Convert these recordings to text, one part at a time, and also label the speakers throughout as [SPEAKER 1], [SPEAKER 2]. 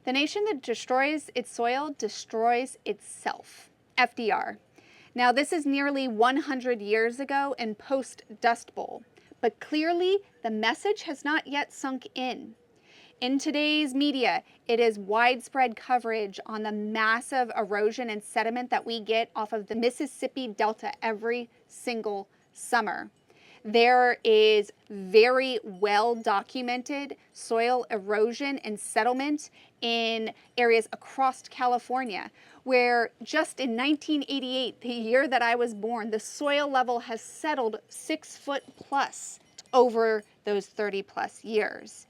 [SPEAKER 1] The nation that destroys its soil destroys itself. FDR. Now, this is nearly 100 years ago and post-Dust Bowl, but clearly the message has not yet sunk in. In today's media, it is widespread coverage on the massive erosion and sediment that we get off of the Mississippi Delta every single summer. There is very well documented soil erosion and settlement in areas across California, where just in 1988, the year that I was born, the soil level has settled 6 foot plus over those 30 plus years.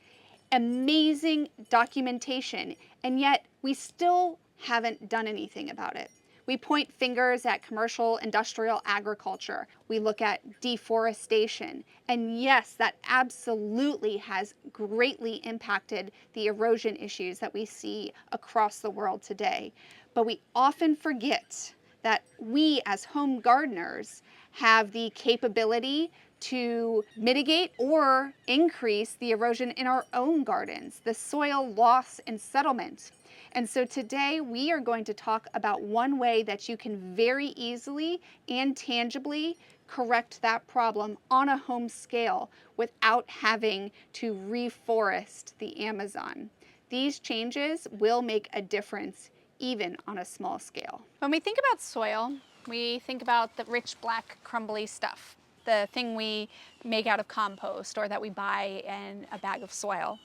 [SPEAKER 1] Amazing documentation, and yet we still haven't done anything about it. We point fingers at commercial industrial agriculture. We look at deforestation. And yes, that absolutely has greatly impacted the erosion issues that we see across the world today. But we often forget that we as home gardeners have the capability to mitigate or increase the erosion in our own gardens, the soil loss and settlement. And so today we are going to talk about one way that you can very easily and tangibly correct that problem on a home scale without having to reforest the Amazon. These changes will make a difference even on a small scale.
[SPEAKER 2] When we think about soil, we think about the rich, black, crumbly stuff, the thing we make out of compost or that we buy in a bag of soil.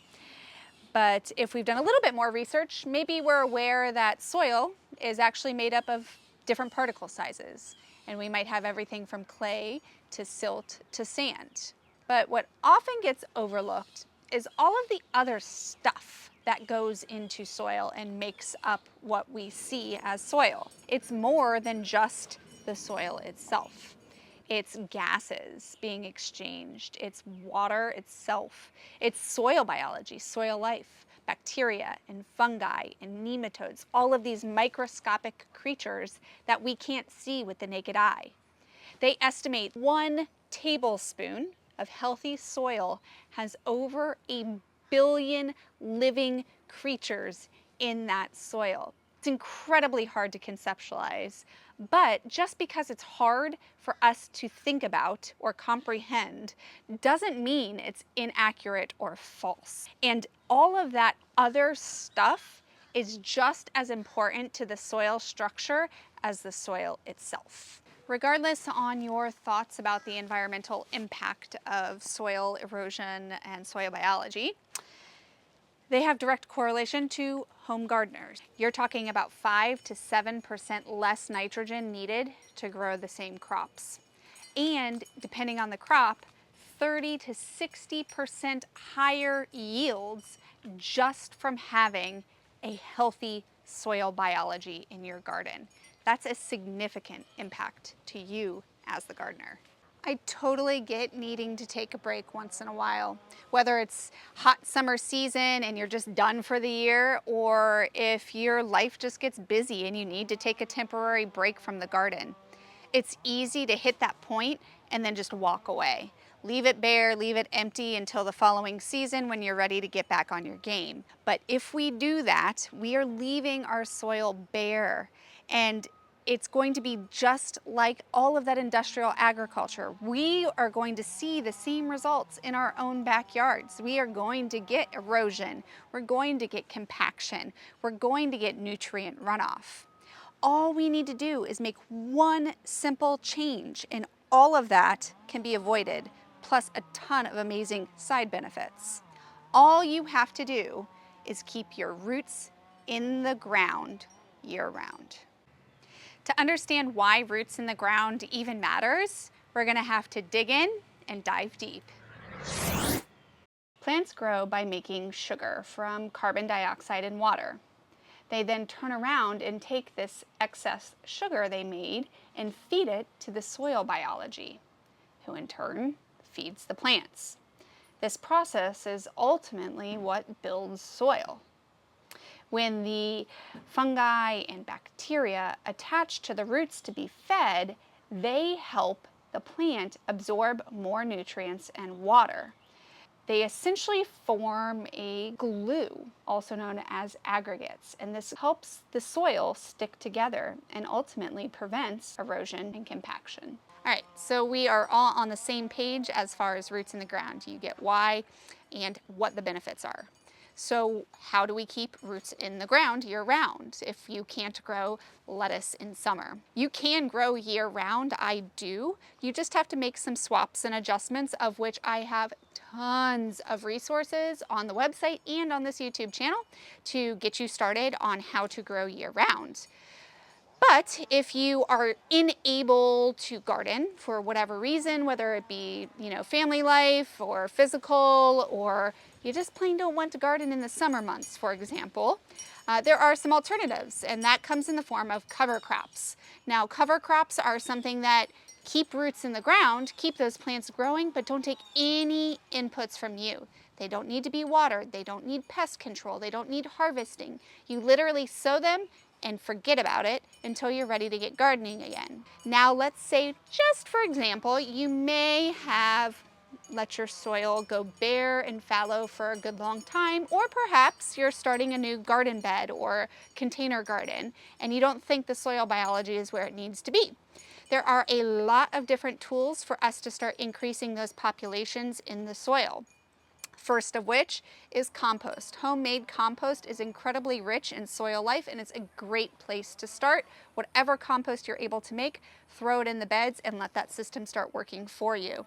[SPEAKER 2] But if we've done a little bit more research, maybe we're aware that soil is actually made up of different particle sizes. And we might have everything from clay to silt to sand. But what often gets overlooked is all of the other stuff that goes into soil and makes up what we see as soil. It's more than just the soil itself. It's gases being exchanged, it's water itself, it's soil biology, soil life, bacteria and fungi and nematodes, all of these microscopic creatures that we can't see with the naked eye. They estimate 1 tablespoon of healthy soil has over 1 billion living creatures in that soil. It's incredibly hard to conceptualize, but just because it's hard for us to think about or comprehend doesn't mean it's inaccurate or false. And all of that other stuff is just as important to the soil structure as the soil itself. Regardless on your thoughts about the environmental impact of soil erosion and soil biology, they have direct correlation to home gardeners. You're talking about 5 to 7% less nitrogen needed to grow the same crops. And depending on the crop, 30 to 60% higher yields just from having a healthy soil biology in your garden. That's a significant impact to you as the gardener. I totally get needing to take a break once in a while, whether it's hot summer season and you're just done for the year, or if your life just gets busy and you need to take a temporary break from the garden. It's easy to hit that point and then just walk away. Leave it bare, leave it empty until the following season when you're ready to get back on your game. But if we do that, we are leaving our soil bare, and it's going to be just like all of that industrial agriculture. We are going to see the same results in our own backyards. We are going to get erosion. We're going to get compaction. We're going to get nutrient runoff. All we need to do is make one simple change, and all of that can be avoided, plus a ton of amazing side benefits. All you have to do is keep your roots in the ground year-round. To understand why roots in the ground even matters, we're going to have to dig in and dive deep. Plants grow by making sugar from carbon dioxide and water. They then turn around and take this excess sugar they made and feed it to the soil biology, who in turn feeds the plants. This process is ultimately what builds soil. When the fungi and bacteria attach to the roots to be fed, they help the plant absorb more nutrients and water. They essentially form a glue, also known as aggregates, and this helps the soil stick together and ultimately prevents erosion and compaction. All right, so we are all on the same page as far as roots in the ground. You get why and what the benefits are. So how do we keep roots in the ground year round if you can't grow lettuce in summer? You can grow year round, I do. You just have to make some swaps and adjustments, of which I have tons of resources on the website and on this YouTube channel to get you started on how to grow year round. But if you are unable to garden for whatever reason, whether it be, family life or physical, or you just plain don't want to garden in the summer months, for example, there are some alternatives, and that comes in the form of cover crops. Now, cover crops are something that keep roots in the ground, keep those plants growing, but don't take any inputs from you. They don't need to be watered, they don't need pest control, they don't need harvesting. You literally sow them and forget about it until you're ready to get gardening again. Now let's say, just for example, you may have let your soil go bare and fallow for a good long time, or perhaps you're starting a new garden bed or container garden and you don't think the soil biology is where it needs to be. There are a lot of different tools for us to start increasing those populations in the soil. First of which is compost. Homemade compost is incredibly rich in soil life, and it's a great place to start. Whatever compost you're able to make, throw it in the beds and let that system start working for you.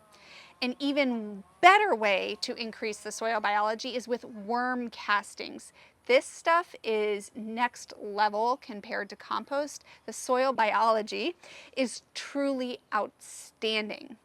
[SPEAKER 2] An even better way to increase the soil biology is with worm castings. This stuff is next level compared to compost. The soil biology is truly outstanding.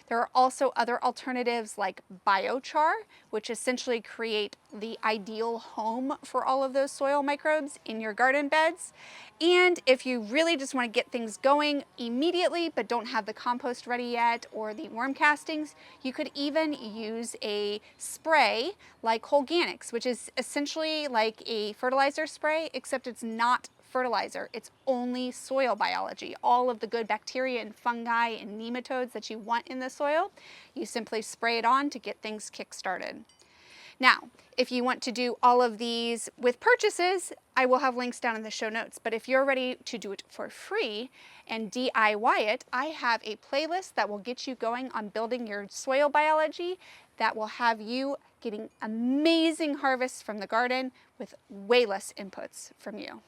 [SPEAKER 2] There are also other alternatives like biochar, which essentially create the ideal home for all of those soil microbes in your garden beds. And if you really just want to get things going immediately but don't have the compost ready yet or the worm castings, you could even use a spray like Organics, which is essentially like a fertilizer spray, except it's not fertilizer. It's only soil biology. All of the good bacteria and fungi and nematodes that you want in the soil, you simply spray it on to get things kick-started. Now, if you want to do all of these with purchases, I will have links down in the show notes. But if you're ready to do it for free and DIY it, I have a playlist that will get you going on building your soil biology that will have you getting amazing harvests from the garden with way less inputs from you.